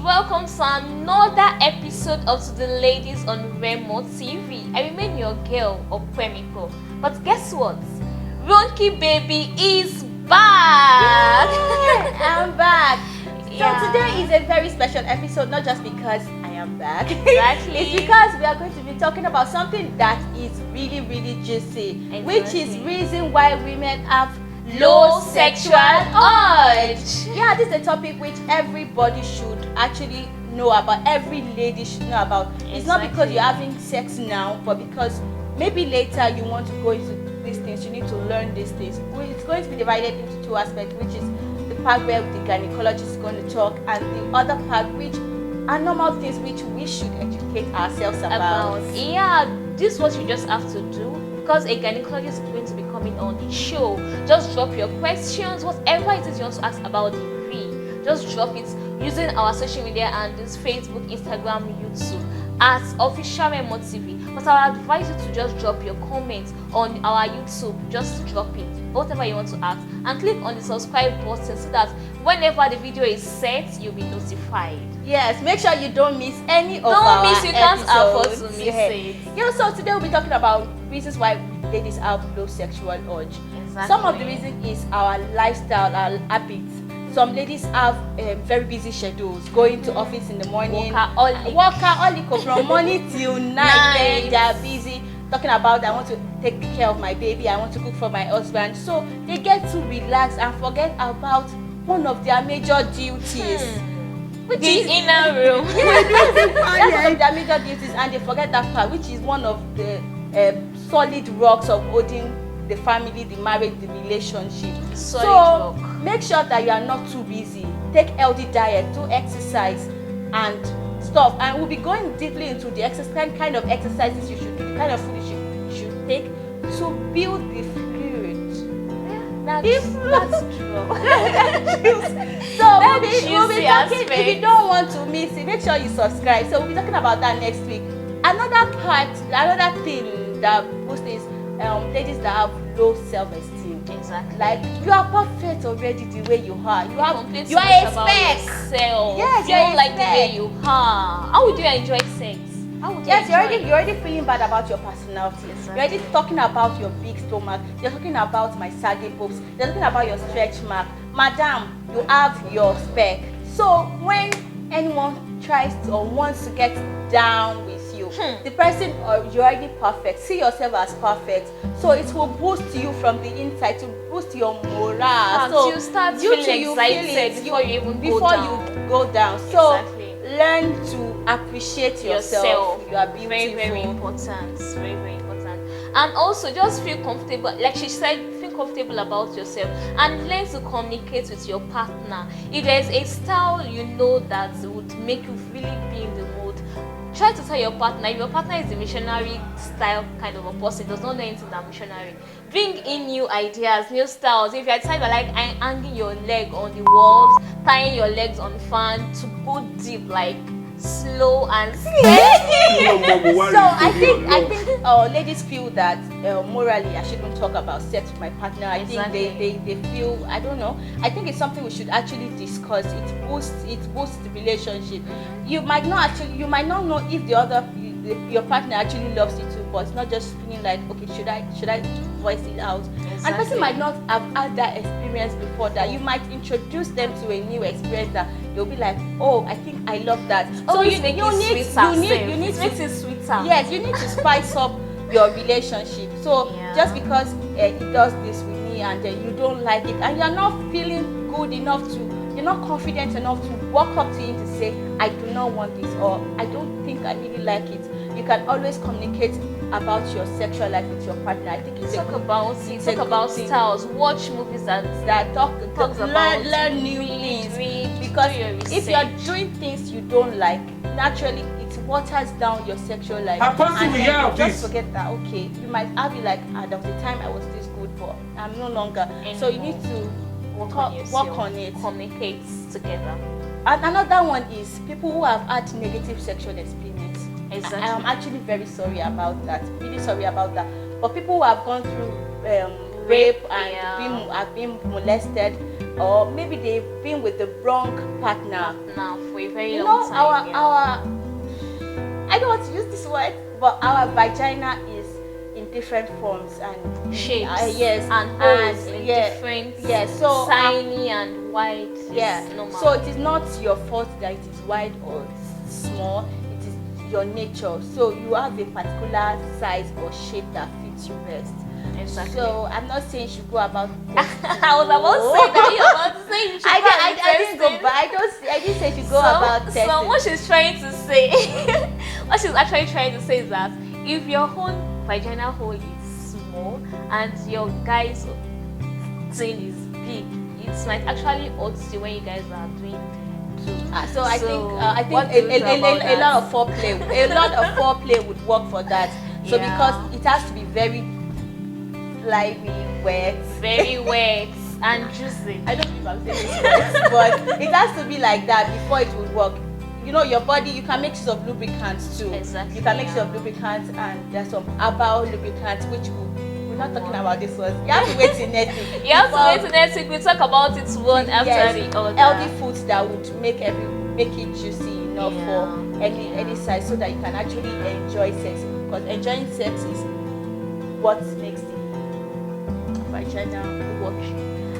welcome to another episode of To The Ladies on Remo TV. I remain your girl, Okwemiko. But guess what? Ronki baby is back! Yeah, I'm back. Yeah. So today is a very special episode, not just because I am back. Exactly. It's because we are going to be talking about something that is really, really juicy, Exactly. which is reason why women have Low sexual urge. Yeah, this is a topic which everybody should actually know about. Every lady should know about. It's not because Exactly. you're having sex now, but because maybe later you want to go into these things. You need to learn these things. It's going to be divided into two aspects, which is the part where the gynecologist is going to talk, and the other part which are normal things which we should educate ourselves about. Yeah, this is what you just have to do. Because a gynecologist is going to be coming on the show. Just drop your questions, whatever it is you want to ask about the V. Just drop it using our social media handles, Facebook, Instagram, YouTube, at Official Remo TV. But I would advise you to just drop your comments on our YouTube. Just drop it, whatever you want to ask, and click on the subscribe button so that whenever the video is set, you'll be notified. Yes, make sure you don't miss any of our Don't miss, you can't afford episodes. to miss it. Yeah, so today we'll be talking about reasons why ladies have low sexual urge. Exactly. Some of the reasons is our lifestyle, our habits. Some ladies have very busy schedules, going to office in the morning, workaholic from morning till night. They are busy talking about, I want to take care of my baby, I want to cook for my husband. So they get to relax and forget about one of their major duties. Which is inner room. That's one of their major duties, and they forget that part, which is one of the solid rocks of holding the family, the marriage, the relationship. Solid rock. make Make sure that you are not too busy. Take healthy diet, do exercise and stuff. And we'll be going deeply into the exercise, kind of exercises you should do, the kind of food you should take to build the fluid. That's true. So we'll be talking, aspect. if you don't want to miss it, make sure you subscribe. So we'll be talking about that next week. Another thing that most is ladies that have low self-esteem. Exactly. Like, you are perfect already the way you are. You are Complete a speck. yourself. Yes, you you're don't a like the way speck. you are. How would you enjoy sex? How would you Yes, enjoy you're already feeling bad about your personality. Exactly. You're already talking about your big stomach. You're talking about my saggy boobs. You're talking about your stretch mark. Madam, you have your speck. So when anyone tries to or wants to get down with you, the person, you're already perfect. See yourself as perfect. So it will boost you from the inside, to boost your morale. So you start you feeling too, you excited feel it, before you even before go down. you go down. So Exactly. learn to appreciate yourself. You are beautiful. Very, very important. Very, very important. And also just feel comfortable. Like she said, feel comfortable about yourself and learn to communicate with your partner. If there's a style you know that would make you really be in the mood, try to tell your partner. If your partner is a missionary style kind of a person, does not know anything than missionary, bring in new ideas, new styles. If you're tired of like hanging your leg on the walls, tying your legs on the fan, to go deep, like slow and steady. So I think ladies feel that morally I shouldn't talk about sex with my partner. I Exactly. think they feel, I don't know. I think it's something we should actually discuss. It boosts the relationship. You might not know if your partner actually loves you too, but it's not just feeling like, okay, should I voice it out? Exactly. And person might not have had that experience before. That you might introduce them to a new experience that they'll be like, oh, I think I love that. So you need to makes it sweeter. Yes, you need to spice up your relationship. So Yeah. just because it does this with me and you don't like it, and you're not feeling good enough you're not confident enough to walk up to him to say, I do not want this, or I don't think I really like it, you can always communicate about your sexual life with your partner. I think it's Talk about thing. styles. Watch movies that talks about learn new read, things. Because do your if research. you're doing things you don't like, naturally it waters down your sexual life. And then yeah, you just please. forget that, okay, you might have it like, there was a time I was this good, but I'm no longer. So you need to work on it. Communicate together. And another one is people who have had negative sexual experience. Exactly. I am actually very sorry about that. Really sorry about that. But people who have gone through rape and have been molested, or maybe they've been with the wrong partner. Now for a very You long know, time. our I don't want to use this word, but our vagina is in different forms and shapes, yes, and holes in yeah, different, yeah. So tiny and wide. yeah. Normal. So it is not your fault that it is wide or small. It is your nature. So you have a particular size or shape that fits you best. Exactly. So I'm not saying you should go about. I was about to say that. You were about to say you should I didn't go back. I didn't say you should go about testing. So what she's trying to say, what she's actually trying to say is that if your whole vaginal hole is small and your guy's thing is big, it might actually hurt you when you guys are doing two. So I think what do you a do about that? lot of foreplay would work for that. So Yeah. because it has to be very lively, wet, Very wet and juicy. I don't know if I'm saying this right, but it has to be like that before it will work. You know, your body, you can make use of lubricants too. Exactly, You can make use yeah. of lubricants, and there's some herbal lubricants which we're not talking about this one. You have to wait till next week. You have to wait till next week. We talk about it one after the other. Healthy foods that would make it juicy enough for any size, so that you can actually enjoy sex. Because enjoying sex is what makes the vagina work.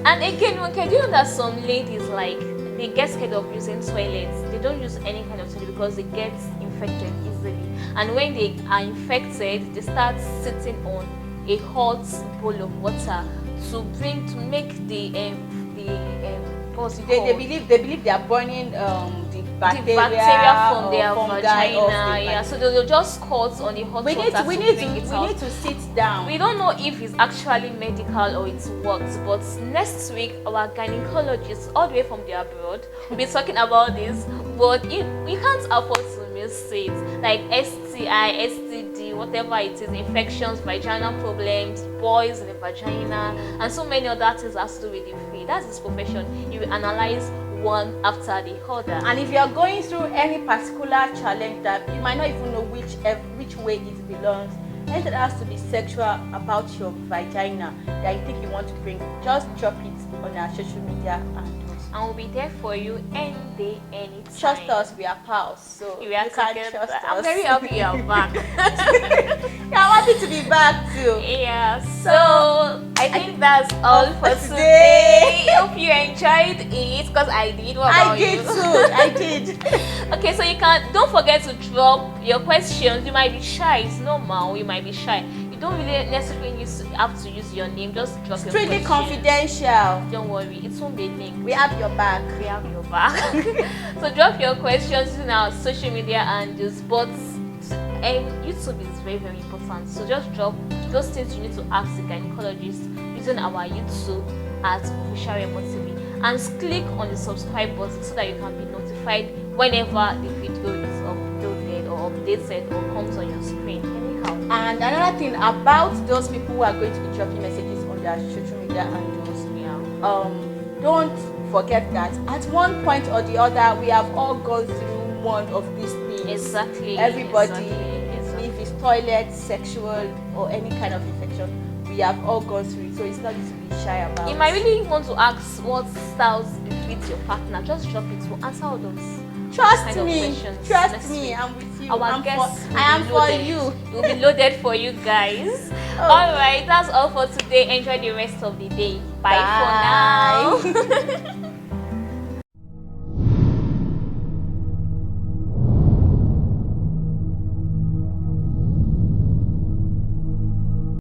And again, do you know that some ladies, like, they get scared of using toilets? They don't use any kind of toilet because they get infected easily. And when they are infected, they start sitting on a hot bowl of water to make the what's it They called? believe they are burning the bacteria, from their or fungi vagina. off the Yeah, so they'll just cut on the hot we water need to sit down. We don't know if it's actually medical or it works, but next week our gynecologist all the way from the abroad will be talking about this. But we can't afford to miss it, like STI, STD, whatever it is, infections, vaginal problems, boils in the vagina, and so many other things has to do with the feed. That's his profession. He will analyze one after the other. And if you are going through any particular challenge that you might not even know which way it belongs, anything that has to be sexual about your vagina that you think you want to bring, just drop it on our social media And we'll be there for you any day, any time. Trust us, we are pals, so You can can trust us. I'm very happy you're back. Yeah, I'm happy to be back too. Yeah, so I think that's all for today. Hope you enjoyed it, because I did. What about I did you? too. I did. Okay, so don't forget to drop your questions. You might be shy, it's normal. You might be shy. You don't really necessarily have to use your name. Just drop your Strictly questions. confidential. Don't worry, it won't be linked. We have your back. We have your back. So drop your questions in our social media and but YouTube is very, very important. So just drop those things you need to ask the gynecologist using our YouTube at Official Remo TV, and click on the subscribe button so that you can be notified whenever the video is uploaded or updated or comes on your screen. Anyhow. And another thing about those people who are going to be dropping messages on their social media handles, don't forget that at one point or the other we have all gone through one of these things. Exactly. Everybody, Exactly. if it's toilet, sexual, or any kind of infection, we have all gone through it. So it's not to be shy about. You might really want to ask what styles befit your partner. Just drop it. We'll answer all those. Trust kind of me. questions Trust next me. week. I'm with you. Our guests will I am be for loaded. you. We'll be loaded for you guys. Oh. Alright, that's all for today. Enjoy the rest of the day. Bye. For now.